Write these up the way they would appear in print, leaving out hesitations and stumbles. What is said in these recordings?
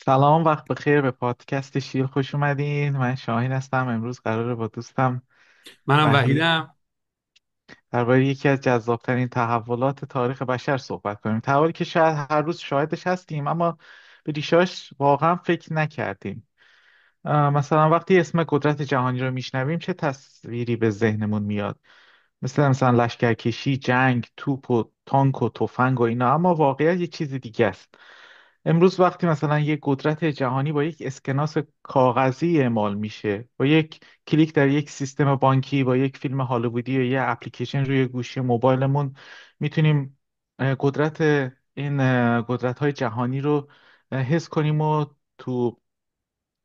سلام، وقت بخیر. به پادکست شیر خوش اومدین. من شاهین هستم. امروز قراره با دوستم منم وحید وحیدم. درباره یکی از جذابترین تحولات تاریخ بشر صحبت کنیم. تحولی که شاید هر روز شاهدش هستیم اما به ریشاش واقعا فکر نکردیم. مثلا وقتی اسم قدرت جهانی رو میشنویم چه تصویری به ذهنمون میاد؟ مثلا لشکرکشی، جنگ، توپ و تانک و تفنگ و اینا، اما واقعیت یه چیز دیگه است. امروز وقتی مثلا یک قدرت جهانی با یک اسکناس کاغذی اعمال میشه، با یک کلیک در یک سیستم بانکی، با یک فیلم هالیوودی یا یه اپلیکیشن روی گوشی موبایلمون، میتونیم قدرت این قدرت های جهانی رو حس کنیم و تو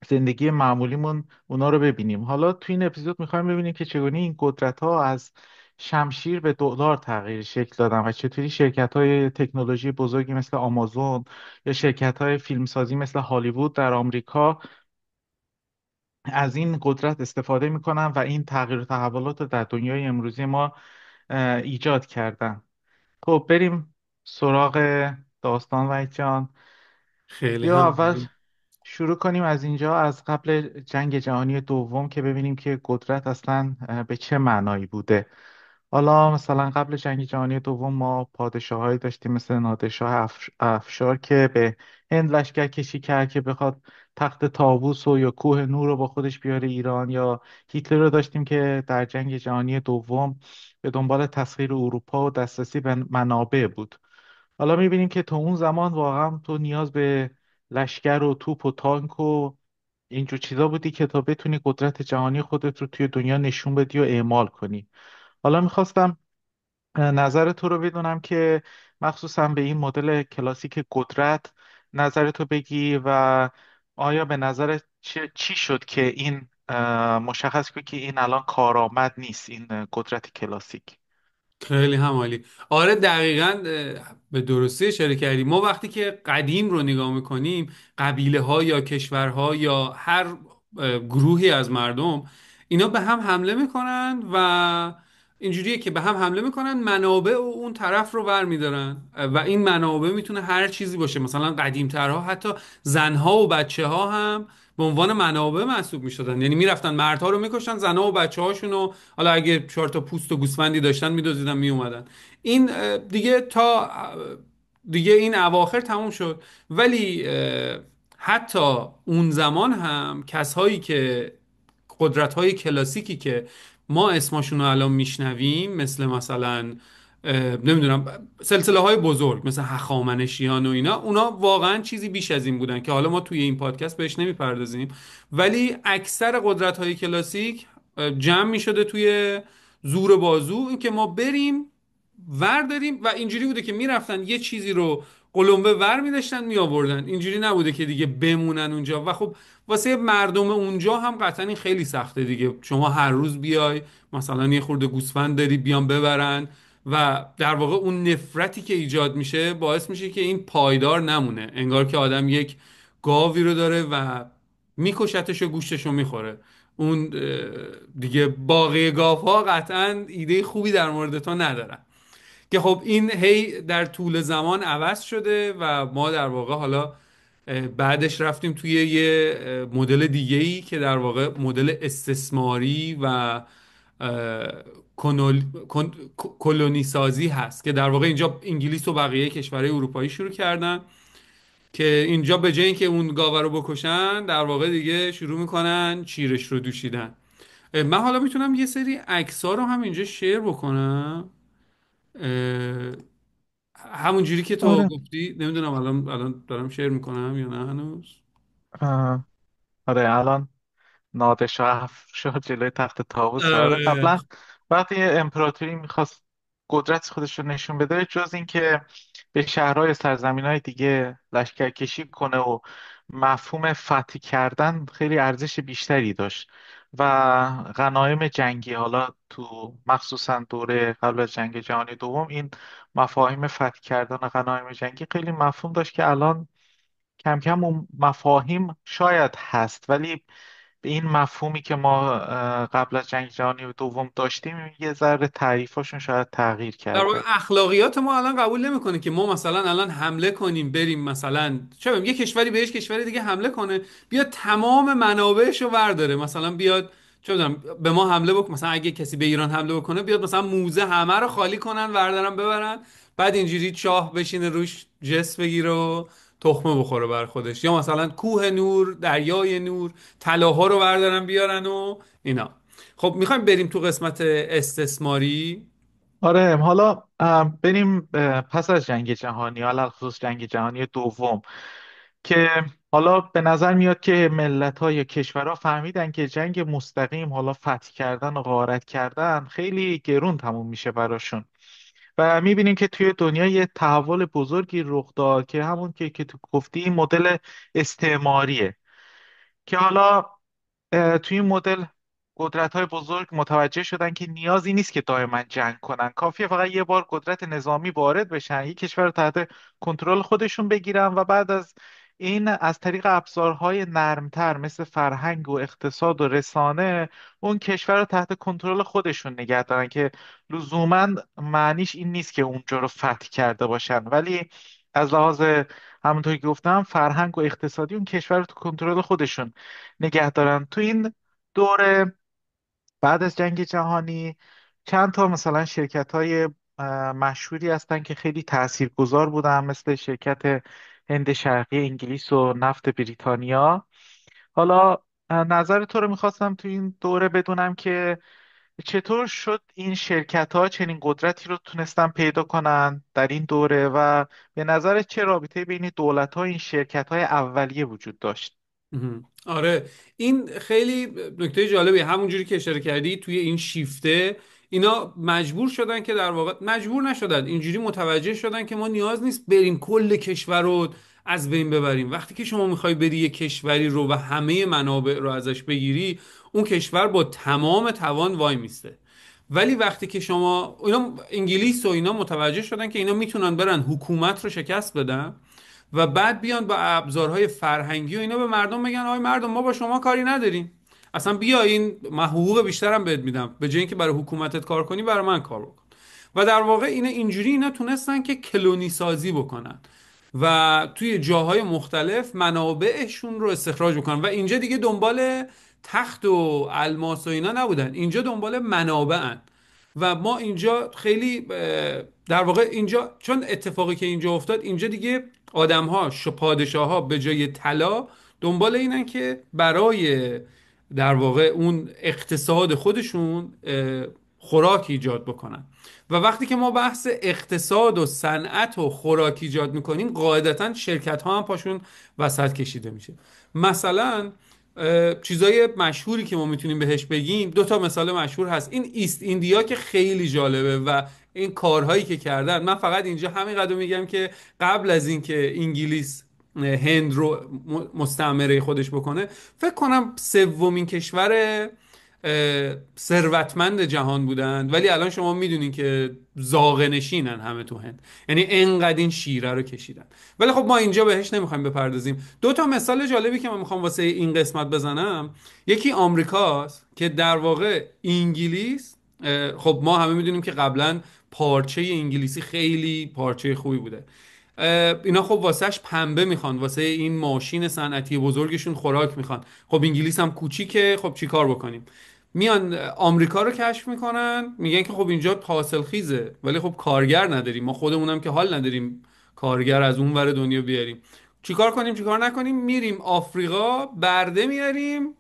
زندگی معمولیمون اونا رو ببینیم. حالا تو این اپیزود میخوایم ببینیم که چگونه این قدرت ها از شمشیر به دلار تغییر شکل دادن و چطوری شرکت های تکنولوژی بزرگی مثل آمازون یا شرکت های فیلمسازی مثل هالیوود در آمریکا از این قدرت استفاده میکنن و این تغییر و تحولات رو در دنیای امروزی ما ایجاد کردن. خب بریم سراغ داستان و جان. خیلی بیا هم اول شروع کنیم از اینجا، از قبل جنگ جهانی دوم، که ببینیم که قدرت اصلا به چه معنایی بوده. حالا مثلا قبل جنگ جهانی دوم ما پادشاهایی داشتیم مثل نادرشاه افشار که به هند لشکر کشی کرد که بخواد تخت طاووس و یا کوه نور رو با خودش بیاره ایران، یا هیتلر رو داشتیم که در جنگ جهانی دوم به دنبال تسخیر اروپا و دسترسی به منابع بود. حالا میبینیم که تو اون زمان واقعا تو نیاز به لشکر و توپ و تانک و اینجور چیزا بودی که تا بتونی قدرت جهانی خودت رو توی دنیا نشون بدی و اعمال کنی. حالا میخواستم نظر تو رو بدونم که مخصوصا به این مدل کلاسیک قدرت نظر تو بگی، و آیا به نظر چی شد که این مشخص کنی که این الان کارآمد نیست، این قدرت کلاسیک. خیلی هم عالی. آره دقیقا به درستی اشاره کردیم. ما وقتی که قدیم رو نگاه میکنیم، قبیله ها یا کشورها یا هر گروهی از مردم، اینا به هم حمله میکنن و اینجوریه که به هم حمله میکنن، منابع و اون طرف رو برمیدارن و این منابع میتونه هر چیزی باشه. مثلا قدیمترها حتی زنها و بچه ها هم به عنوان منابع محسوب میشدن، یعنی میرفتن مردها رو میکشتن، زنها و بچه هاشون رو حالا اگه 4 تا پوست و گوسفندی داشتن میدزدیدن میومدن. این دیگه تا دیگه این اواخر تموم شد. ولی حتی اون زمان هم کسایی که قدرت های کلاسیکی که ما اسمشون رو الان میشنویم، مثل مثلا نمیدونم سلسله های بزرگ مثل هخامنشیان و اینا، اونا واقعا چیزی بیش از این بودن که حالا ما توی این پادکست بهش نمیپردازیم. ولی اکثر قدرت های کلاسیک جمع میشده توی زور بازو، این که ما بریم ورداریم، و اینجوری بوده که میرفتن یه چیزی رو قلمبه ور میداشتن می آوردن. اینجوری نبوده که دیگه بمونن اونجا. و خب واسه مردم اونجا هم قطعا این خیلی سخته دیگه. شما هر روز بیای مثلا یه خورده گوسفند داری بیان ببرن، و در واقع اون نفرتی که ایجاد میشه باعث میشه که این پایدار نمونه، انگار که آدم یک گاوی رو داره و میکشتش و گوشتش رو میخوره. اون دیگه باقی گاوها قطعا ایده خوبی در مورد تو ندارن. که خب این هی در طول زمان عوض شده و ما در واقع حالا بعدش رفتیم توی یه مدل دیگه ای که در واقع مدل استثماری و اه، کلونی سازی هست، که در واقع اینجا انگلیس و بقیه کشورهای اروپایی شروع کردن که اینجا به جای اینکه اون گاوه رو بکشن، در واقع دیگه شروع میکنن چیرش رو دوشیدن. من حالا میتونم یه سری عکس ها رو هم اینجا شیر بکنم، همون جوری که تو آره. گفتی. نمیدونم الان دارم شیر میکنم یا نه هنوز. آه، آره الان نادرشاه شاه جلوی تخت طاووس. آره آره. قبلا وقتی یه امپراتوری میخواست قدرت خودش رو نشون بده، جز اینکه به شهرهای سرزمین دیگه لشکر کشی کنه و مفهوم فتح کردن خیلی ارزش بیشتری داشت. و غنایم جنگی، حالا تو مخصوصا دوره قبل از جنگ جهانی دوم، این مفاهیم فتح کردن و غنایم جنگی خیلی مفهوم داشت که الان کم کم اون مفاهیم شاید هست، ولی به این مفهومی که ما قبل از جنگ جهانی دوم داشتیم یه ذره تعریفاشون شاید تغییر در واقع کرده. اخلاقیات ما الان قبول نمیکنه که ما مثلا الان حمله کنیم، بریم مثلا چه می‌دونم یه کشوری بهش کشور دیگه حمله کنه، بیاد تمام منابعش رو ورداره، مثلا بیاد چه می‌دونم به ما حمله بکنه، مثلا اگه کسی به ایران حمله بکنه بیاد مثلا موزه همه رو خالی کنن وردارن ببرن، بعد اینجوری شاه بشینه روش جس بگیره و تخمه بخوره بر خودش، یا مثلا کوه نور، دریای نور، طلاها رو بردارن بیارن و اینا. خب میخوایم بریم تو قسمت استثماری. آره، حالا بریم پس از جنگ جهانی، حالا خصوص جنگ جهانی دوم، که حالا به نظر میاد که ملت ها یا کشورها فهمیدن که جنگ مستقیم، حالا فتح کردن و غارت کردن خیلی گرون تموم میشه براشون. و میبینیم که توی دنیا یه تحول بزرگی رخ داد که همون که تو گفتی این مدل استعماریه، که حالا توی این مدل قدرت های بزرگ متوجه شدن که نیازی نیست که دائما جنگ کنن، کافیه فقط یه بار قدرت نظامی وارد بشن، یک کشور رو تحت کنترل خودشون بگیرن و بعد از این از طریق ابزارهای نرمتر مثل فرهنگ و اقتصاد و رسانه اون کشور رو تحت کنترل خودشون نگه دارن، که لزوما معنیش این نیست که اونجا رو فتح کرده باشن، ولی از لحاظ همونطور که گفتم فرهنگ و اقتصادی اون کشور رو تو کنترل خودشون نگه دارن. تو این دوره بعد از جنگ جهانی چند تا مثلا شرکت های مشهوری هستن که خیلی تاثیرگذار بودن، مثل شرکت هند شرقی انگلیس و نفت بریتانیا. حالا نظر تو رو میخواستم تو این دوره بدونم که چطور شد این شرکت ها چنین قدرتی رو تونستن پیدا کنن در این دوره، و به نظر چه رابطه بین دولت ها این شرکت های اولیه وجود داشت؟ آره، این خیلی نکته جالبیه. همونجوری که اشاره کردی توی این شیفته اینا مجبور شدن که در واقع مجبور نشدن، اینجوری متوجه شدن که ما نیاز نیست بریم کل کشور رو از بین ببریم. وقتی که شما میخوای بری یه کشوری رو و همه منابع رو ازش بگیری، اون کشور با تمام توان وای میسته. ولی وقتی که شما اینا انگلیس و اینا متوجه شدن که اینا میتونن برن حکومت رو شکست بدن و بعد بیان با ابزارهای فرهنگی و اینا به مردم بگن آی مردم ما با شما کاری نداریم، اصلا بیا این من حقوق بیشترم بهت میدم، به جای اینکه برای حکومتت کار کنی برای من کار بکن. و در واقع اینجوری اینا تونستن که کلونی سازی بکنن و توی جاهای مختلف منابعشون رو استخراج بکنن و اینجا دیگه دنبال تخت و الماس و اینا نبودن، اینجا دنبال منابعن. و ما اینجا خیلی در واقع اینجا چون اتفاقی که اینجا افتاد، اینجا دیگه آدم ها پادشاه ها به جای طلا دنبال اینن که برای در واقع اون اقتصاد خودشون خوراک ایجاد بکنن. و وقتی که ما بحث اقتصاد و صنعت و خوراک ایجاد میکنیم، قاعدتا شرکت ها هم پاشون وسط کشیده میشه. مثلا چیزای مشهوری که ما میتونیم بهش بگیم، دو تا مثال مشهور هست. این ایست ایندیا که خیلی جالبه و این کارهایی که کردن. من فقط اینجا همین قدر میگم که قبل از اینکه انگلیس هند رو مستعمره خودش بکنه، فکر کنم سومین کشور ثروتمند جهان بودن، ولی الان شما میدونین که زاغ نشینن همه تو هند، یعنی انقدر این شیره رو کشیدن. ولی خب ما اینجا بهش نمیخوایم بپردازیم. دو تا مثال جالبی که من میخوام واسه این قسمت بزنم، یکی آمریکاست که در واقع انگلیس، خب ما همه میدونیم که قبلا پارچه انگلیسی خیلی پارچه خوبی بوده. اینا خب واسهش پنبه میخوان، واسه این ماشین صنعتی بزرگشون خوراک میخوان. خب انگلیس هم کوچیکه، خب چیکار بکنیم؟ میان آمریکا رو کشف میکنن، میگن که خب اینجا حاصل خیزه ولی خب کارگر نداریم، ما خودمونم که حال نداریم کارگر از اون ور دنیا بیاریم، چیکار کنیم چیکار نکنیم؟ میریم آفریقا برده میاریم.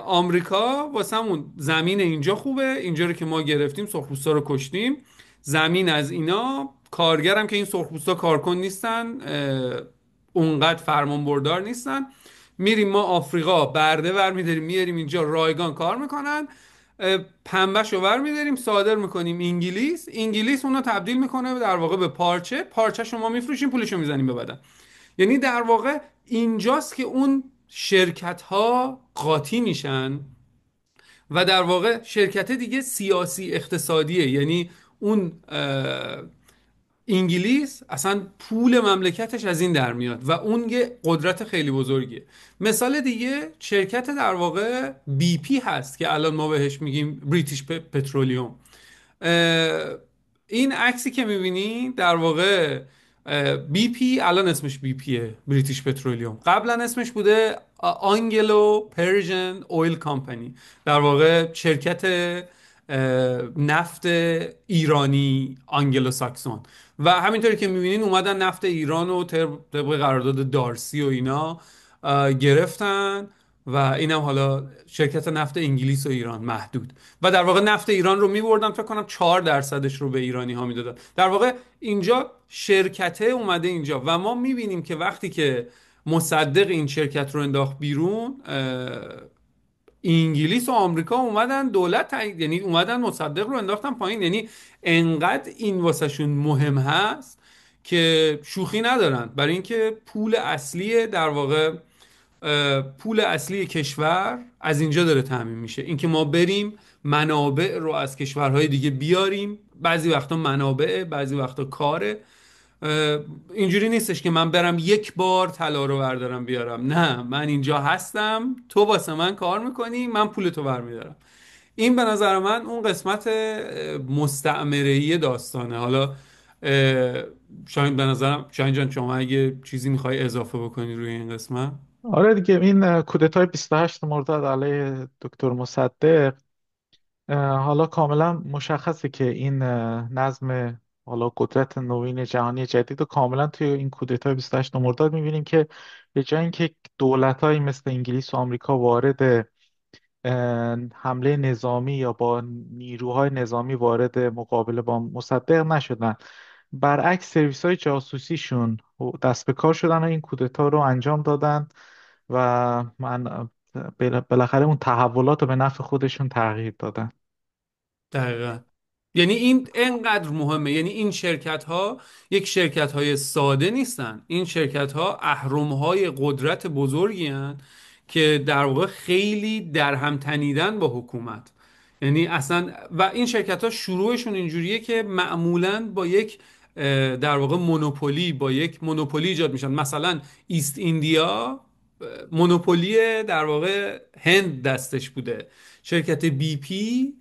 آمریکا واسمون زمین اینجا خوبه، اینجا رو که ما گرفتیم سرخپوستا رو کشتیم، زمین از اینا، کارگرم که این سرخپوستا کارکن نیستن، اونقدر فرمان بردار نیستن، میریم ما آفریقا برده ور میداریم میاریم اینجا رایگان کار میکنن، پنبهشو ور میداریم صادر میکنیم انگلیس، انگلیس اونو تبدیل میکنه در واقع به پارچه، پارچه شما میفروشیم پولشو میزنیم به بدن. یعنی در واقع اینجاست که اون شرکت ها قاطی میشن و در واقع شرکت دیگه سیاسی اقتصادیه، یعنی اون انگلیس اصلا پول مملکتش از این در میاد و اون یه قدرت خیلی بزرگیه. مثال دیگه شرکت در واقع بی پی هست که الان ما بهش میگیم بریتیش پترولیوم. اه، این عکسی که میبینی در واقع بی پی الان اسمش بی پیه، بریتیش پترولیوم. قبلا اسمش بوده آنگلو پرژن اویل کامپانی، در واقع شرکت نفت ایرانی آنگلو ساکسون. و همینطوری که میبینین اومدن نفت ایران رو طبق قرارداد دارسی و اینا گرفتن و اینم حالا شرکت نفت انگلیس و ایران محدود. و در واقع نفت ایران رو میبردن، فکر کنم 4% رو به ایرانی ها میدادن. در واقع اینجا شرکته اومده اینجا و ما میبینیم که وقتی که مصدق این شرکت رو انداخت بیرون، انگلیس و آمریکا اومدن دولت یعنی اومدن مصدق رو انداختن پایین. یعنی انقدر این واسهشون مهم هست که شوخی ندارن، برای اینکه پول اصلی در واقع پول اصلی کشور از اینجا داره تامین میشه. اینکه ما بریم منابع رو از کشورهای دیگه بیاریم، بعضی وقتا منابع، بعضی وقتا کاره. اینجوری نیستش که من برم یک بار طلا رو بردارم بیارم، نه، من اینجا هستم، تو واسه من کار میکنی، من پول تو برمیدارم. این به نظر من اون قسمت مستعمره‌ای داستانه. حالا شاید به نظرم، شاید جان شما اگه چیزی میخوای اضافه بکنی روی این قسمت. آره دیگه، این کودتای 28 مرداد علیه دکتر مصدق، حالا کاملا مشخصه که این نظم، حالا قدرت نوین جهانی جدید رو کاملا توی این کودتای 28 مرداد میبینیم که به جای اینکه دولت‌هایی مثل انگلیس و آمریکا وارد حمله نظامی یا با نیروهای نظامی وارد مقابله با مصدق نشدن، برعکس سرویس های جاسوسیشون دست به کار شدن و این کودتا رو انجام دادن و من بالاخره اون تحولات رو به نفع خودشون تغییر دادن. دقیقا. یعنی این انقدر مهمه، یعنی این شرکت ها یک شرکت های ساده نیستن، این شرکت ها اهرم های قدرت بزرگی هن که در واقع خیلی در هم تنیدن با حکومت. یعنی اصلا و این شرکت ها شروعشون اینجوریه که معمولا با یک در واقع مونوپولی، با یک مونوپولی ایجاد میشن. مثلا ایست ایندیا مونوپولی در واقع هند دستش بوده. شرکت بی پی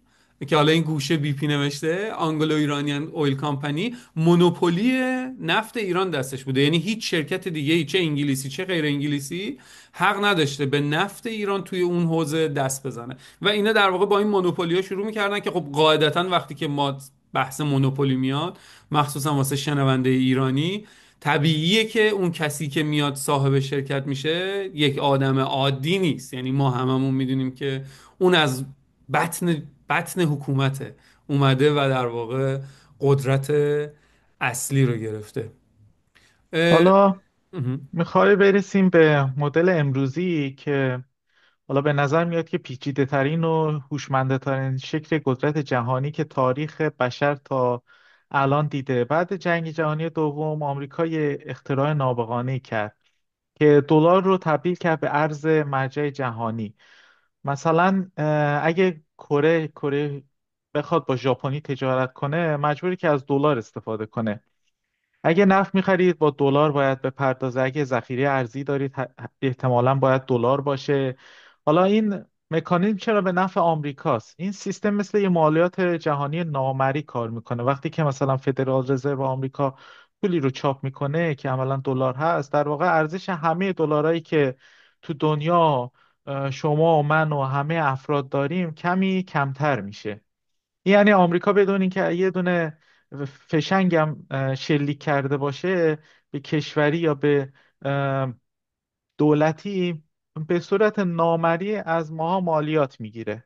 که حالا این گوشه بی پی نوشته، آنگلو ایرانیان اویل کامپانی، مونوپولی نفت ایران دستش بوده. یعنی هیچ شرکت دیگه، چه انگلیسی چه غیر انگلیسی، حق نداشته به نفت ایران توی اون حوزه دست بزنه. و اینا در واقع با این مونوپولی ها شروع میکردن که خب قاعدتا وقتی که ما بحث مونوپولی میاد، مخصوصا واسه شنونده ایرانی، طبیعیه که اون کسی که میاد صاحب شرکت میشه یک آدم عادی نیست. یعنی ما هممون میدونیم که اون از بطن حکومت اومده و در واقع قدرت اصلی رو گرفته. اه، حالا اه. میخوای برسیم به مدل امروزی که حالا به نظر میاد که پیچیده ترین و هوشمنده ترین شکل قدرت جهانی که تاریخ بشر تا الان دیده. بعد جنگ جهانی دوم آمریکا یه اختراع نابغه‌ای کرد که دلار رو تبدیل کرد به ارز مرجع جهانی. مثلا اگه کره بخواد با ژاپنی تجارت کنه، مجبوری که از دلار استفاده کنه. اگه نفت میخرید با دلار باید بپردازه، اگه ذخیره ارزی دارید احتمالاً باید دلار باشه. حالا این مکانیزم چرا به نفع آمریکاست؟ این سیستم مثل یه مالیات جهانی نامری کار میکنه. وقتی که مثلا فدرال رزرو آمریکا پولی رو چاپ میکنه که عملا دلار هست، در واقع ارزش همه دلارایی که تو دنیا شما و من و همه افراد داریم کمی کمتر میشه. یعنی آمریکا بدون اینکه یه دونه فشنگم شلیک کرده باشه به کشوری یا به اه، دولتی، به صورت نامری از ماها مالیات میگیره.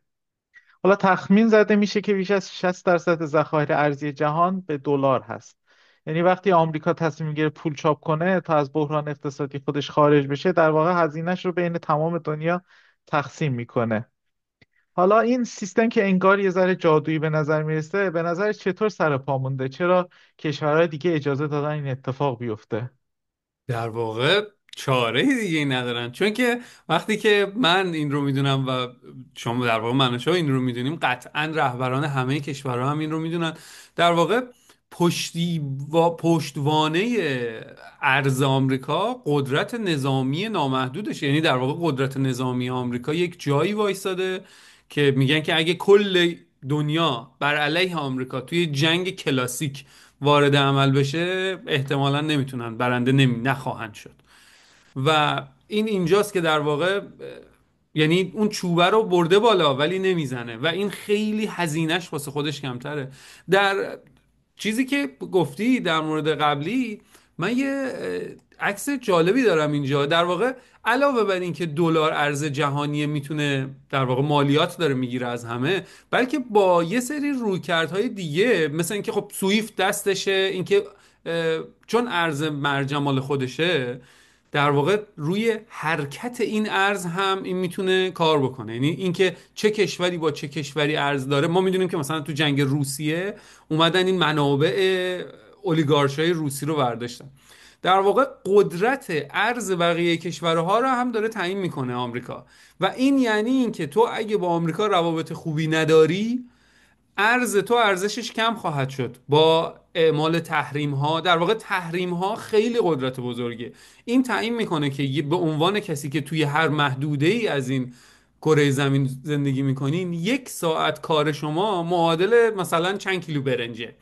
حالا تخمین زده میشه که بیش از 60% ذخایر ارزی جهان به دلار هست. یعنی وقتی آمریکا تصمیم میگیره پول چاپ کنه تا از بحران اقتصادی خودش خارج بشه، در واقع هزینهش رو بین تمام دنیا تقسیم میکنه. حالا این سیستم که انگار یه ذره جادویی به نظر میرسه، به نظر چطور سر پا مونده؟ چرا کشورهای دیگه اجازه دادن این اتفاق بیفته؟ در واقع چاره دیگه ای ندارن، چون که وقتی که من این رو میدونم و شما در واقع من و شما این رو میدونیم، قطعا رهبران همه کشورها هم این رو میدونن. در واقع پشتوانه ارز آمریکا قدرت نظامی نامحدودشه. یعنی در واقع قدرت نظامی آمریکا یک جایی وایستاده که میگن که اگه کل دنیا بر علیه آمریکا توی جنگ کلاسیک وارد عمل بشه، احتمالا نمیتونن برنده نخواهند شد. و این اینجاست که در واقع یعنی اون چوبه رو برده بالا ولی نمیزنه و این خیلی هزینهش واسه خودش کمتره. در چیزی که گفتی در مورد قبلی، من یه عکس جالبی دارم اینجا. در واقع علاوه بر اینکه دلار ارز جهانی میتونه در واقع مالیات داره میگیره از همه، بلکه با یه سری رویکردهای دیگه، مثل اینکه خب سویفت دستشه، اینکه چون ارز مرجع مال خودشه، در واقع روی حرکت این ارز هم این میتونه کار بکنه. یعنی اینکه چه کشوری با چه کشوری ارز داره. ما میدونیم که مثلا تو جنگ روسیه اومدن این منابع اولیگارشای روسی رو برداشتن. در واقع قدرت ارز بقیه کشورها رو هم داره تعیین میکنه آمریکا. و این یعنی اینکه تو اگه با آمریکا روابط خوبی نداری، ارز تو ارزشش کم خواهد شد با اعمال تحریم ها. در واقع تحریم ها خیلی قدرت بزرگه. این تعیین میکنه که به عنوان کسی که توی هر محدوده ای از این کره زمین زندگی میکنین، 1 ساعت کار شما معادل مثلا چند کیلو برنجه.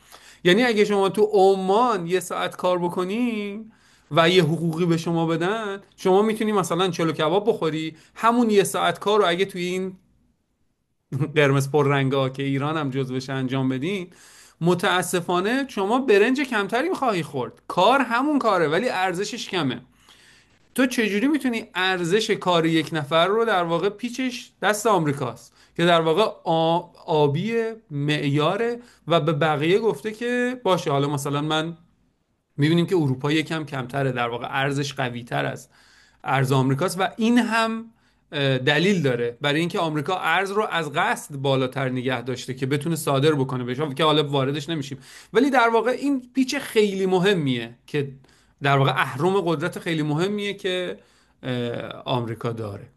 یعنی اگه شما تو عمان 1 ساعت کار بکنین و یه حقوقی به شما بدن، شما میتونی مثلا چلو کباب بخوری. همون 1 ساعت کار رو اگه توی این قرمز پررنگا که ایران هم جزوش انجام بدین، متاسفانه شما برنج کمتری میخواهی خورد. کار همون کاره ولی ارزشش کمه. تو چجوری میتونی ارزش کار یک نفر رو در واقع پیچش دست آمریکاست که در واقع آبی معیاره و به بقیه گفته که باشه، حالا مثلا من میبینیم که اروپا یکم کمتره، در واقع ارزش قوی تر از ارز آمریکاست. و این هم دلیل داره برای اینکه آمریکا ارز رو از قصد بالاتر نگه داشته که بتونه صادر بکنه بهش، که حالا واردش نمیشیم. ولی در واقع این پیچ خیلی مهمیه که در واقع اهرم قدرت خیلی مهمیه که آمریکا داره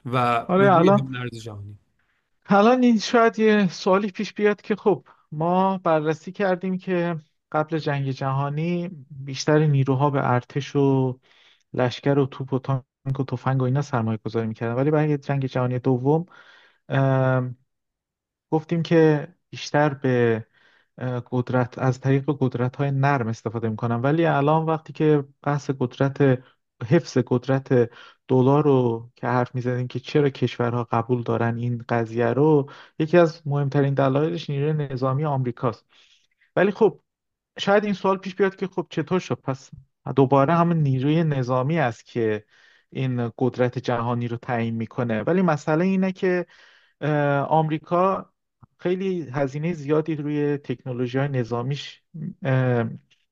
و آره. روی الان هم ارز جهانی. این شاید یه سوالی پیش بیاد که خب ما بررسی کردیم که قبل جنگ جهانی بیشتر نیروها به ارتش و لشکر و توپ و تانک و تفنگ و اینا سرمایه گذاری میکردن، ولی بعد جنگ جهانی دوم گفتیم که بیشتر به قدرت از طریق قدرت های نرم استفاده میکنن. ولی الان وقتی که بحث حفظ قدرت دلار رو که حرف میزنیم که چرا کشورها قبول دارن این قضیه رو، یکی از مهمترین دلایلش نیروی نظامی آمریکاست. ولی خب شاید این سوال پیش بیاد که خب چطور شد پس دوباره همون نیروی نظامی است که این قدرت جهانی رو تعیین میکنه. ولی مسئله اینه که آمریکا خیلی هزینه زیادی روی تکنولوژی های نظامیش اه،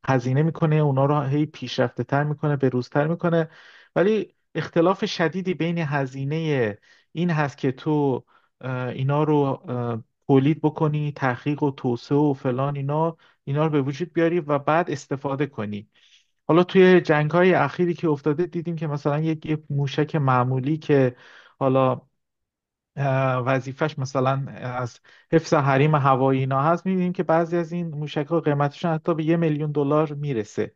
هزینه میکنه، اونا رو هی پیشرفته تر میکنه، بروزتر میکنه. ولی اختلاف شدیدی بین هزینه این هست که تو اینا رو تولید بکنی، تحقیق و توسعه و فلان، اینا رو به وجود بیاری و بعد استفاده کنی. حالا توی جنگ های اخیری که افتاده دیدیم که مثلا یک موشک معمولی که حالا وظیفش مثلا از حفظ حریم هوایی اینا هست، می‌بینیم که بعضی از این موشک‌ها قیمتشون حتی به 1 میلیون دلار میرسه.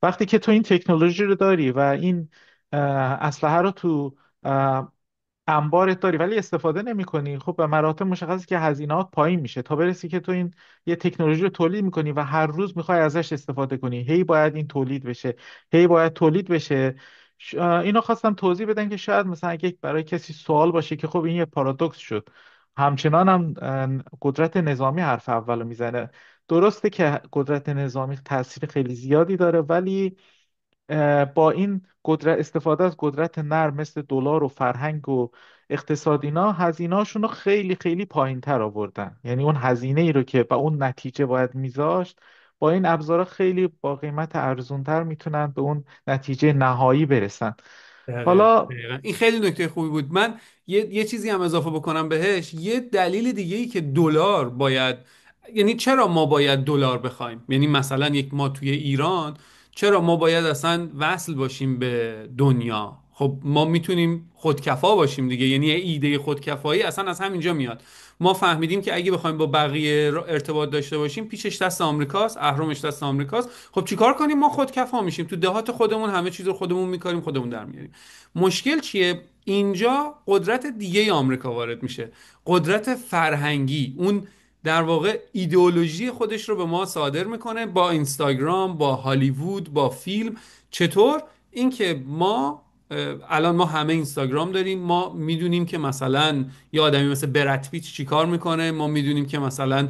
وقتی که تو این تکنولوژی رو داری و این اسلحه رو تو انبارت داری ولی استفاده نمی‌کنی، خب به مراتب مشخصه که هزینه‌ات پایین میشه تا برسی که تو این یه تکنولوژی رو تولید می‌کنی و هر روز می‌خوای ازش استفاده کنی، هی باید این تولید بشه، هی باید تولید بشه. اینو خواستم توضیح بدم که شاید مثلا اگه برای کسی سوال باشه که خب این یه پارادوکس شد، همچنان هم قدرت نظامی حرف اولو میزنه. درسته که قدرت نظامی تاثیر خیلی زیادی داره، ولی با این قدرت، استفاده از قدرت نرم مثل دلار و فرهنگ و اقتصاد، اینا هزینه‌هاشون رو خیلی خیلی پایین تر آوردن. یعنی اون هزینه ای رو که با اون نتیجه باید میذاشت، با این ابزارها خیلی با قیمت ارزونتر میتونن به اون نتیجه نهایی برسن. حالا دقیقاً. این خیلی نکته خوبی بود. من یه چیزی هم اضافه بکنم بهش. یه دلیل دیگه ای که دلار باید، یعنی چرا ما باید دلار بخوایم، یعنی مثلا ما توی ایران چرا ما باید اصلا وصل باشیم به دنیا؟ خب ما میتونیم خودکفا باشیم دیگه، یعنی ایده خودکفایی اصلا از همینجا میاد. ما فهمیدیم که اگه بخوایم با بقیه ارتباط داشته باشیم، پیشش دست آمریکاست، اهرمش دست آمریکاست. خب چیکار کنیم؟ ما خودکفا میشیم، تو دهات خودمون همه چیز رو خودمون میکاریم، خودمون در میاریم. مشکل چیه اینجا؟ قدرت دیگه آمریکا وارد میشه، قدرت فرهنگی. اون در واقع ایدئولوژی خودش رو به ما صادر میکنه با اینستاگرام، با هالیوود، با فیلم. چطور؟ اینکه ما الان ما همه اینستاگرام داریم، ما میدونیم که مثلا یه آدمی مثل برد پیت چی کار میکنه، ما میدونیم که مثلا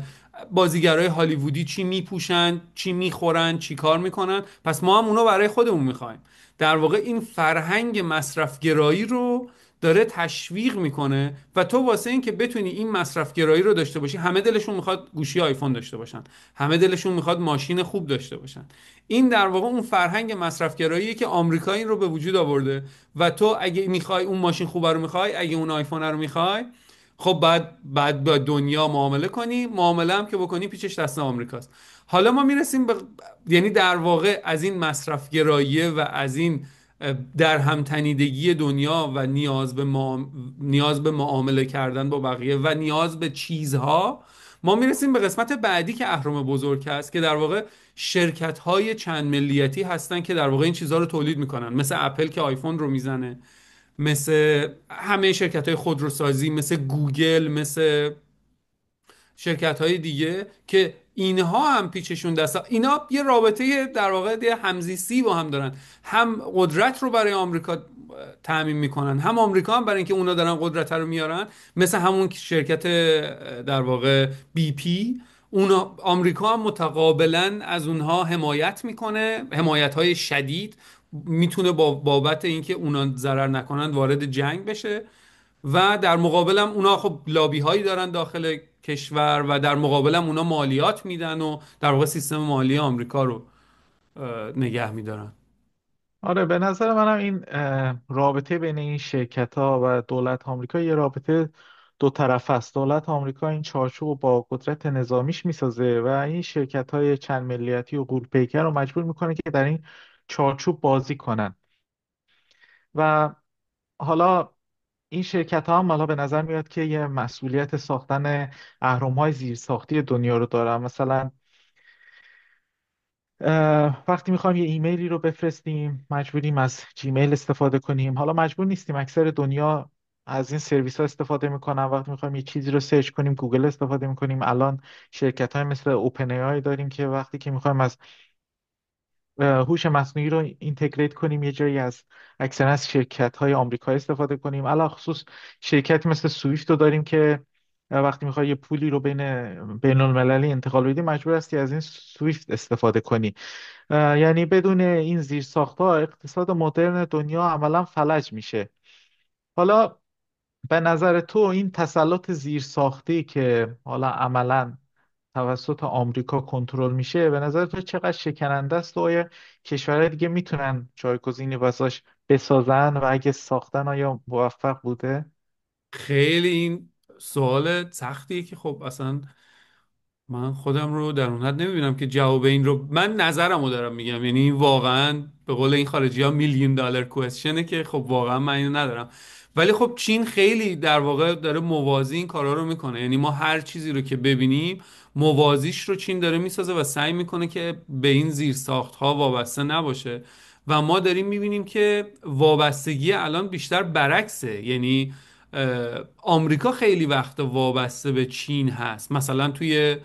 بازیگرای هالیوودی چی میپوشن، چی میخورن، چی کار میکنن، پس ما هم اونو برای خودمون میخوایم. در واقع این فرهنگ مصرفگرایی رو داره تشویق میکنه و تو واسه این که بتونی این مصرفگرایی رو داشته باشی، همه دلشون میخواد گوشی آیفون داشته باشن، همه دلشون میخواد ماشین خوب داشته باشن. این در واقع اون فرهنگ مصرفگراییه که آمریکا این رو به وجود آورده و تو اگه میخوای اون ماشین خوبه رو میخوای، اگه اون آیفون رو میخوای، خب بعد با دنیا معامله کنی، معامله هم که بکنی پیچش دست آمریکاست. حالا ما میرسیم به، یعنی در واقع از این مصرفگراییه و از این در همتنیدگی دنیا و نیاز به معامله کردن با بقیه و نیاز به چیزها، ما میرسیم به قسمت بعدی که اهرم بزرگ هست، که در واقع شرکت های چند ملیتی هستن که در واقع این چیزها رو تولید میکنن، مثل اپل که آیفون رو میزنه، مثل همه شرکت های خودروسازی، مثل گوگل، مثل شرکت های دیگه که اینها هم پیچشون دست، اینا یه رابطه در واقع یه همزیستی با هم دارن، هم قدرت رو برای آمریکا تعمین میکنن، هم آمریکا هم برای اینکه اونا دارن قدرت رو میارن. مثل همون شرکت در واقع بی پی، اونا آمریکا هم متقابلا از اونها حمایت میکنه، حمایت های شدید، میتونه با بابت اینکه اونا ضرر نکنن وارد جنگ بشه. و در مقابلم اونا خب لابی هایی دارن داخل کشور و در مقابلم اونا مالیات میدن و در واقع سیستم مالی آمریکا رو نگه میدارن. آره، به نظر منم این رابطه بین این شرکت ها و دولت آمریکا یه رابطه دو طرفه است. دولت آمریکا این چارچوب رو با قدرت نظامیش میسازه و این شرکت های چند ملیتی و غول‌پیکر رو مجبور میکنه که در این چارچوب بازی کنن. و حالا این شرکت ها هم حالا به نظر میاد که یه مسئولیت ساختن اهرم های زیرساختی دنیا رو دارن. مثلا وقتی میخوایم یه ایمیلی رو بفرستیم مجبوریم از جیمیل استفاده کنیم. حالا مجبور نیستیم، اکثر دنیا از این سرویس ها استفاده میکنن. وقتی میخوایم یه چیزی رو سرچ کنیم گوگل استفاده میکنیم. الان شرکت های مثل اوپن ای آی داریم که وقتی که میخوایم از هوش مصنوعی رو اینتگریت کنیم یه جایی از اکثرا از شرکت های آمریکایی استفاده کنیم. علا خصوص شرکتی مثل سویفت رو داریم که وقتی میخوای یه پولی رو بین المللی انتقال بدی مجبور هستی از این سویفت استفاده کنی. یعنی بدون این زیرساخت‌ها اقتصاد مدرن دنیا عملا فلج میشه. حالا به نظر تو این تسلط زیرساختی که حالا عملا توسط آمریکا کنترل میشه، به نظر تو چقدر شکننده است و آیا کشورهای دیگه میتونن جایگزینی واسش بسازن و اگه ساختن آیا موفق بوده؟ خیلی این سوال سختیه که خب اصلا من خودم رو در اون حد نمیبینم که جواب این رو، من نظرم رو دارم میگم، یعنی این واقعا به قول این خارجی ها میلیون دلار کوئسشنه که خب واقعا من اینو ندارم. ولی خب چین خیلی در واقع داره موازی این کارا رو میکنه، یعنی ما هر چیزی رو که ببینیم موازیش رو چین داره میسازه و سعی میکنه که به این زیر ساخت ها وابسته نباشه. و ما داریم میبینیم که وابستگی الان بیشتر برعکسه، یعنی آمریکا خیلی وقت وابسته به چین هست. مثلا توی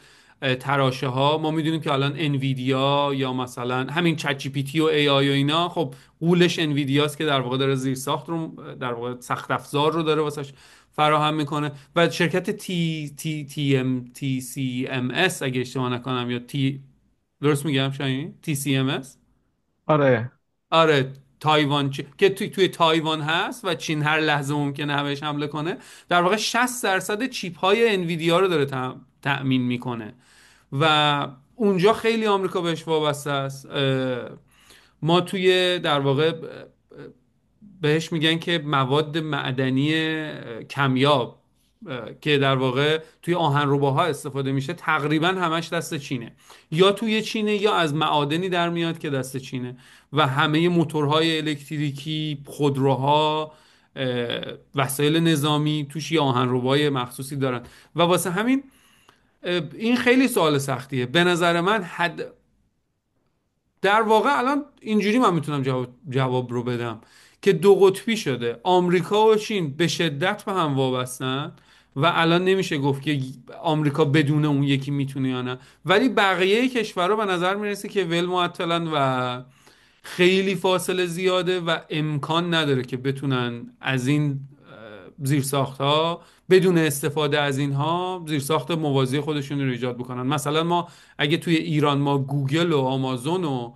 تراشه ها ما میدونیم که الان انویدیا یا مثلا همین چت جی پی تی و ای آی و اینا، خب قولش انویدیاست که در واقع داره زیر ساخت رو، در واقع سخت افزار رو داره واسش فراهم میکنه. و شرکت تی سی ام اس اگه اشتباه نکنم، یا درست میگم شاید تی سی ام اس. آره. آره، که توی تایوان هست و چین هر لحظه ممکنه بهش حمله کنه. در واقع 60% چیپ های انویدیا رو داره تأمین میکنه و اونجا خیلی آمریکا بهش وابسته است. ما توی در واقع بهش میگن که مواد معدنی کمیاب، که در واقع توی آهنرباها استفاده میشه تقریبا همش دست چینه، یا توی چینه یا از معادنی در میاد که دست چینه. و همه موتورهای الکتریکی، خودروها، وسایل نظامی توش یه آهنربای مخصوصی دارن. و واسه همین این خیلی سوال سختیه به نظر من. در واقع الان اینجوری من میتونم جواب رو بدم که دو قطبی شده، آمریکا و چین به شدت به هم وابستن و الان نمیشه گفت که آمریکا بدون اون یکی میتونه یا نه. ولی بقیه کشورها به نظر میرسه که ول معطلن و خیلی فاصله زیاده و امکان نداره که بتونن از این زیرساخت ها بدون استفاده از اینها زیرساخت موازی خودشون رو ایجاد بکنن. مثلا ما اگه توی ایران ما گوگل و آمازون و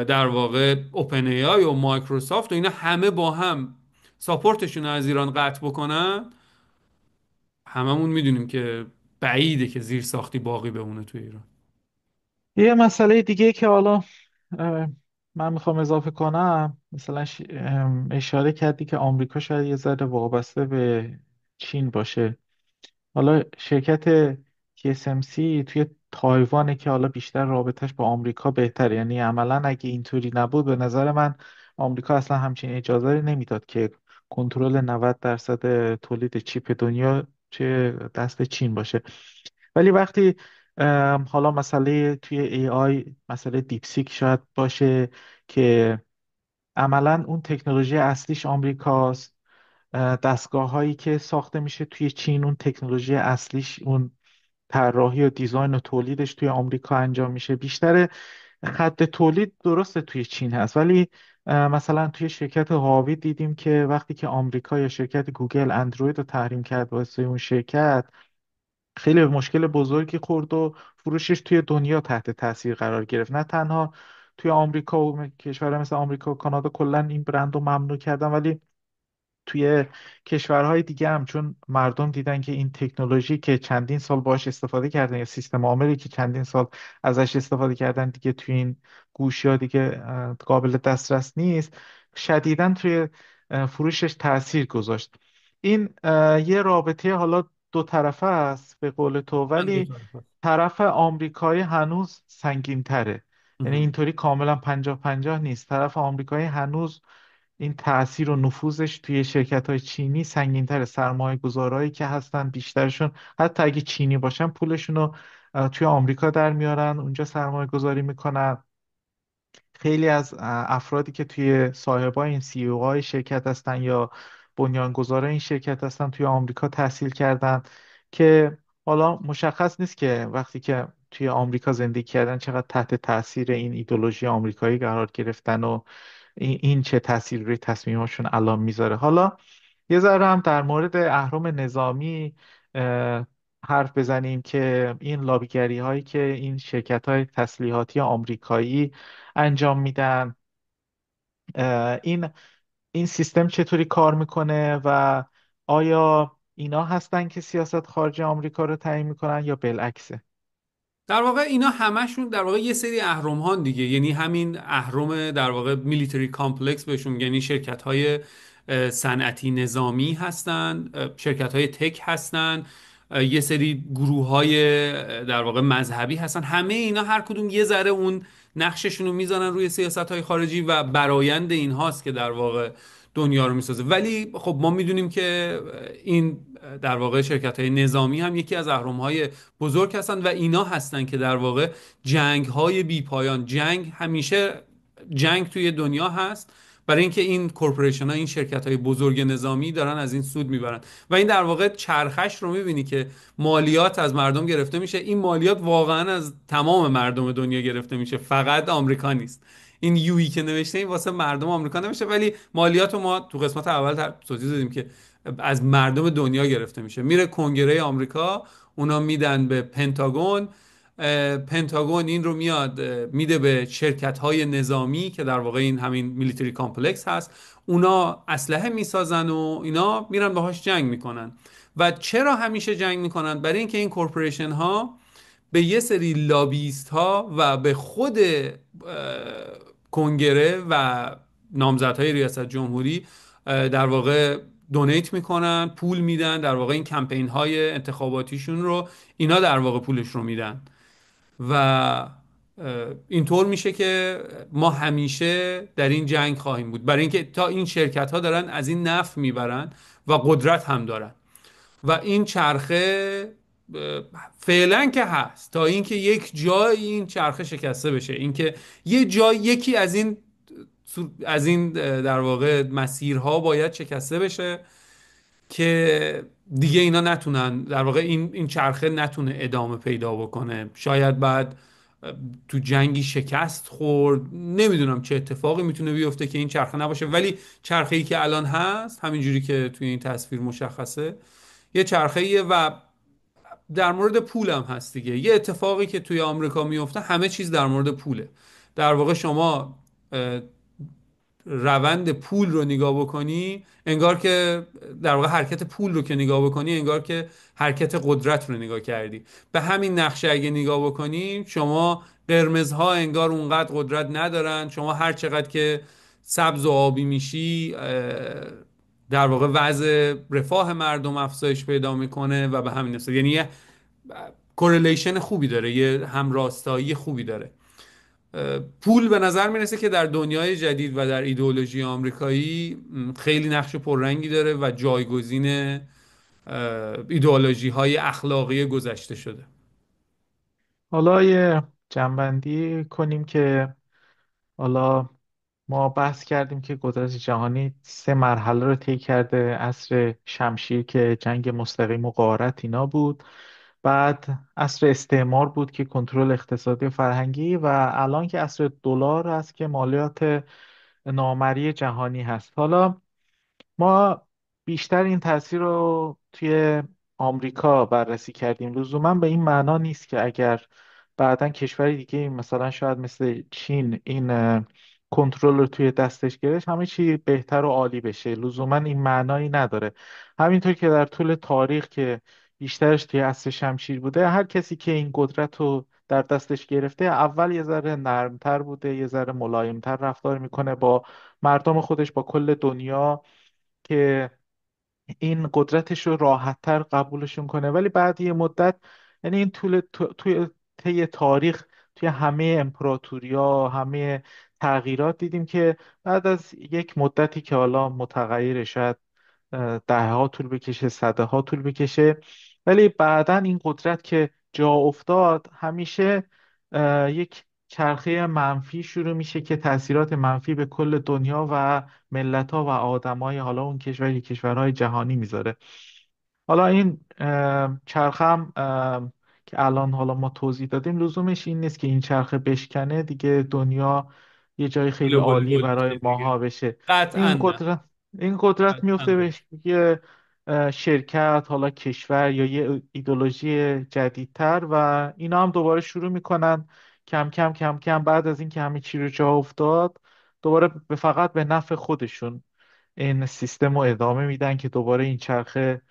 در واقع اوپن ای آی و مایکروسافت و اینا همه با هم ساپورتشون رو از ایران قطع بکنن، هممون میدونیم که بعیده که زیرساختی باقی بمونه توی ایران. یه مسئله دیگه که حالا اه، من میخوام اضافه کنم، مثلا اشاره کردی که آمریکا شاید یه ذره وابسته به چین باشه. حالا شرکت TSMC توی تایوانه که حالا بیشتر رابطش با آمریکا بهتره، یعنی عملا اگه اینطوری نبود به نظر من آمریکا اصلا همچین اجازه رو نمیداد که کنترل 90% تولید چیپ دنیا چه دست چین باشه. ولی وقتی حالا مسئله توی AI، مسئله دیپسیک شاید باشه که عملا اون تکنولوژی اصلیش آمریکاست، دستگاه هایی که ساخته میشه توی چین اون تکنولوژی اصلیش، اون طراحی و دیزاین و تولیدش توی آمریکا انجام میشه. بیشتر خط تولید درسته توی چین هست، ولی مثلا توی شرکت هواوی دیدیم که وقتی که آمریکا یا شرکت گوگل اندروید رو تحریم کرد واسه اون شرکت، خیلی به مشکل بزرگی خورد و فروشش توی دنیا تحت تاثیر قرار گرفت. نه تنها توی آمریکا و کشورهای مثل آمریکا و کانادا کلا این برند رو ممنوع کردن، ولی توی کشورهای دیگه هم، چون مردم دیدن که این تکنولوژی که چندین سال باش استفاده کردن یا سیستم عاملی که چندین سال ازش استفاده کردن دیگه توی این گوشی ها دیگه قابل دسترس نیست، شدیداً توی فروشش تاثیر گذاشت. این یه رابطه حالا دو طرفه است به قول تو، من دو ولی طرف هست. طرف آمریکایی هنوز سنگین تره. یعنی اینطوری کاملا 50-50 نیست. طرف آمریکایی هنوز این تأثیر و نفوذش توی شرکت های چینی سنگین‌تر. سرمایه گذارایی که هستن بیشترشون حتی اگه چینی باشن پولشون رو توی آمریکا در میارن، اونجا سرمایه گذاری میکنن. خیلی از افرادی که توی صاحبای این سی او های شرکت هستن یا بنیانگذارای این شرکت هستن توی آمریکا تحصیل کردن، که حالا مشخص نیست که وقتی که توی آمریکا زندگی کردن چقدر تحت تاثیر این ایدولوژی آمریکایی قرار گرفتن و این چه تاثیر روی تصمیماشون الان میذاره. حالا یه ذره هم در مورد اهرم نظامی حرف بزنیم که این لابیگری هایی که این شرکت های تسلیحاتی آمریکایی انجام میدن، این سیستم چطوری کار میکنه و آیا اینا هستن که سیاست خارجی آمریکا رو تعیین میکنن یا بالعکسه؟ در واقع اینا همشون در واقع یه سری اهرم هان دیگه، یعنی همین اهرم در واقع میلیتری کامپلکس بهشون، یعنی شرکت های صنعتی نظامی هستن، شرکت های تک هستن، یه سری گروه های در واقع مذهبی هستن. همه اینا هر کدوم یه ذره اون نقششون رو میزنن روی سیاست های خارجی و برایند این هاست که در واقع دنیا رو میسازه. ولی خب ما میدونیم که این در واقع شرکت های نظامی هم یکی از اهرم های بزرگ هستن و اینا هستن که در واقع جنگ های بی پایان، جنگ همیشه جنگ توی دنیا هست برای اینکه این کورپوریشن ها، این شرکت های بزرگ نظامی دارن از این سود میبرن. و این در واقع چرخش رو میبینی که مالیات از مردم گرفته میشه. این مالیات واقعا از تمام مردم دنیا گرفته میشه، فقط آمریکا نیست. این یویی که نوشته این واسه مردم آمریکا نوشته، ولی مالیات رو ما تو قسمت اول توضیح دادیم که از مردم دنیا گرفته میشه، میره کنگره آمریکا، اونا میدن به پنتاگون، پنتاگون این رو میاد میده به شرکت های نظامی که در واقع این همین میلیتری کامپلکس هست، اونا اسلحه میسازن و اینا میرن باهاش جنگ میکنن. و چرا همیشه جنگ میکنن؟ برای اینکه این کورپوریشن ها به یه سری لابیست ها و به خود کنگره و نامزدهای ریاست جمهوری در واقع دونیت میکنن، پول میدن، در واقع این کمپین های انتخاباتیشون رو اینا در واقع پولش رو میدن. و اینطور میشه که ما همیشه در این جنگ خواهیم بود، برای اینکه تا این شرکت ها دارن از این نفع میبرن و قدرت هم دارن. و این چرخه فعلا که هست تا اینکه یک جای این چرخه شکسته بشه، اینکه یه جای یکی از این در واقع مسیرها باید شکسته بشه که دیگه اینا نتونن، در واقع این چرخه نتونه ادامه پیدا بکنه. شاید بعد تو جنگی شکست خورد، نمیدونم چه اتفاقی میتونه بیفته که این چرخه نباشه، ولی چرخه ای که الان هست همینجوری که توی این تصویر مشخصه یه چرخه ایه. و در مورد پول هم هست دیگه، یه اتفاقی که توی آمریکا میفته همه چیز در مورد پوله. در واقع شما روند پول رو نگاه بکنی انگار که، در واقع حرکت پول رو که نگاه بکنی انگار که حرکت قدرت رو نگاه کردی. به همین نقشه اگه نگاه بکنی شما قرمزها انگار اونقدر قدرت ندارن، شما هر چقدر که سبز و آبی میشی در واقع وضع رفاه مردم افزایش پیدا میکنه و به همین نسبت، یعنی یه کورلیشن خوبی داره، یه همراستایی خوبی داره. پول به نظر میرسه که در دنیای جدید و در ایدئولوژی آمریکایی خیلی نقش پررنگی داره و جایگزین ایدئولوژی های اخلاقی گذشته شده. حالا یه جنبندی کنیم که حالا ما بحث کردیم که قدرت جهانی سه مرحله رو طی کرده: عصر شمشیر که جنگ مستقیم و غارت اینا بود، بعد عصر استعمار بود که کنترل اقتصادی و فرهنگی، و الان که عصر دلار هست که مالیات نامری جهانی هست. حالا ما بیشتر این تاثیر رو توی آمریکا بررسی کردیم. لزوما به این معنا نیست که اگر بعدا کشور دیگه مثلا شاید مثل چین این کنترل رو توی دستش گرفت همه چی بهتر و عالی بشه. لزوما این معنایی نداره. همینطور که در طول تاریخ که بیشترش توی عصر شمشیر بوده، هر کسی که این قدرت رو در دستش گرفته اول یه ذره نرمتر بوده، یه ذره ملایمتر رفتار میکنه با مردم خودش، با کل دنیا، که این قدرتش رو راحتتر قبولشون کنه. ولی بعد یه مدت، یعنی این توی طی تاریخ، توی همه امپراتوریا، همه تغییرات دیدیم که بعد از یک مدتی که حالا متغیره، شاید دهه ها طول بکشه، صده ها طول بکشه، ولی بعدا این قدرت که جا افتاد همیشه یک چرخه منفی شروع میشه که تاثیرات منفی به کل دنیا و ملت ها و آدم های حالا اون کشوری، کشورهای جهانی میذاره. حالا این چرخه هم که الان حالا ما توضیح دادیم، لزومش این نیست که این چرخه بشکنه دیگه دنیا یه جای خیلی عالی گلوبال برای بشه دیگه. ماها بشه. قطعا این نه. قدرت این قدرت قطعا میفته نه. به یه شرکت، حالا کشور یا یه ایدولوژی جدیدتر، و اینا هم دوباره شروع میکنن کم کم کم کم بعد از اینکه همه چی رو جا افتاد، دوباره فقط به نفع خودشون این سیستم رو ادامه میدن که دوباره این چرخه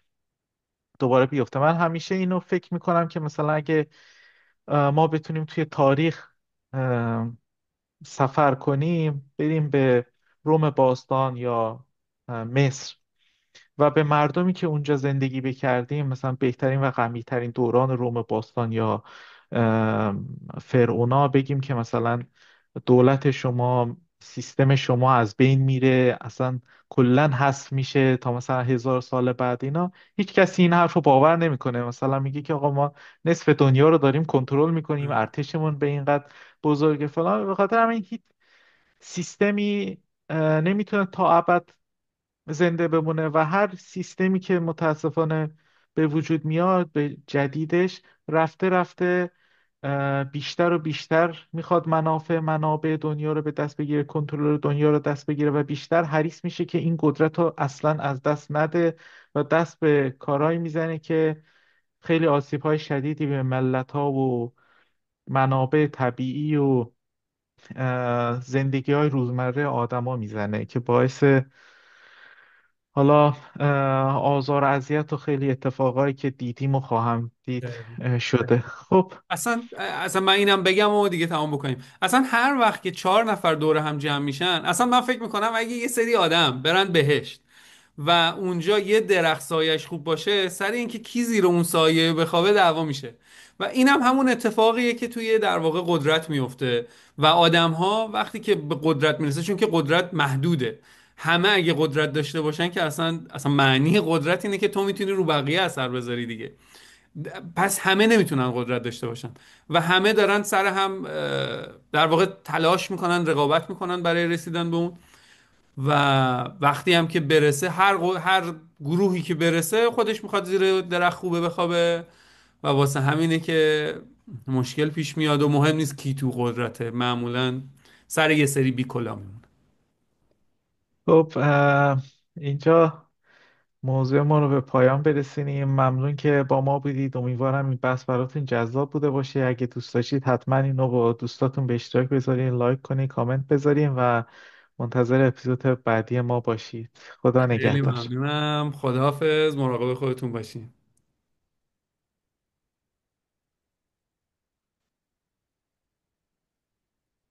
دوباره بیفته. من همیشه اینو فکر میکنم که مثلا اگه ما بتونیم توی تاریخ اه، سفر کنیم، بریم به روم باستان یا مصر و به مردمی که اونجا زندگی بکردیم، مثلا بهترین و غنی‌ترین دوران روم باستان یا فرعونا، بگیم که مثلا دولت شما، سیستم شما از بین میره، اصلا کلا حذف میشه تا مثلا 1000 سال بعد، اینا هیچ کسی این حرف رو باور نمیکنه. مثلا میگه که آقا ما نصف دنیا رو داریم کنترل میکنیم، ارتشمون به اینقدر بزرگه فلان. به خاطر همین هیچ سیستمی نمیتونه تا ابد زنده بمونه، و هر سیستمی که متاسفانه به وجود میاد به جدیدش، رفته رفته بیشتر و بیشتر میخواد منابع دنیا رو به دست بگیره، کنترل دنیا رو دست بگیره، و بیشتر حریص میشه که این قدرت رو اصلا از دست نده، و دست به کارهایی میزنه که خیلی آسیب‌های شدیدی به ملت‌ها و منابع طبیعی و زندگی های روزمره آدما میزنه، که باعث حالا آزار و اذیت و خیلی اتفاقایی که دیدیم و خواهم دید شده. خب. اصلا من اینم بگم و دیگه تمام بکنیم. اصلا هر وقت که 4 نفر دور هم جمع میشن، اصلا من فکر میکنم اگه یه سری آدم برن بهشت و اونجا یه درخت سایش خوب باشه، سر اینکه کی زیر اون سایه بخوابه دعوا میشه. و این هم همون اتفاقیه که توی در واقع قدرت میفته و آدم ها وقتی که به قدرت میرسه، چون که قدرت محدوده، همه اگه قدرت داشته باشن که اصلا معنی قدرت اینه که تو میتونی رو بقیه اثر بذاری دیگه. پس همه نمیتونن قدرت داشته باشن و همه دارن سر هم در واقع تلاش میکنن، رقابت میکنن برای رسیدن به اون. و وقتی هم که برسه، هر گروهی که برسه خودش میخواد زیر درخت خوبه بخوابه و واسه همینه که مشکل پیش میاد و مهم نیست کی تو قدرته، معمولا سر یه سری بیکلا میمونه. خب اینجا موضوع ما رو به پایان برسونیم. ممنون که با ما بودید. امیدوارم این بحث براتون جذاب بوده باشه. اگه دوست داشتید حتما اینو با دوستاتون به اشتراک بذارین، لایک کنین، کامنت بذارین و منتظر اپیزود بعدی ما باشید. خدا خیلی نگهدار. ممنونم، خداحافظ، مراقب خودتون باشین.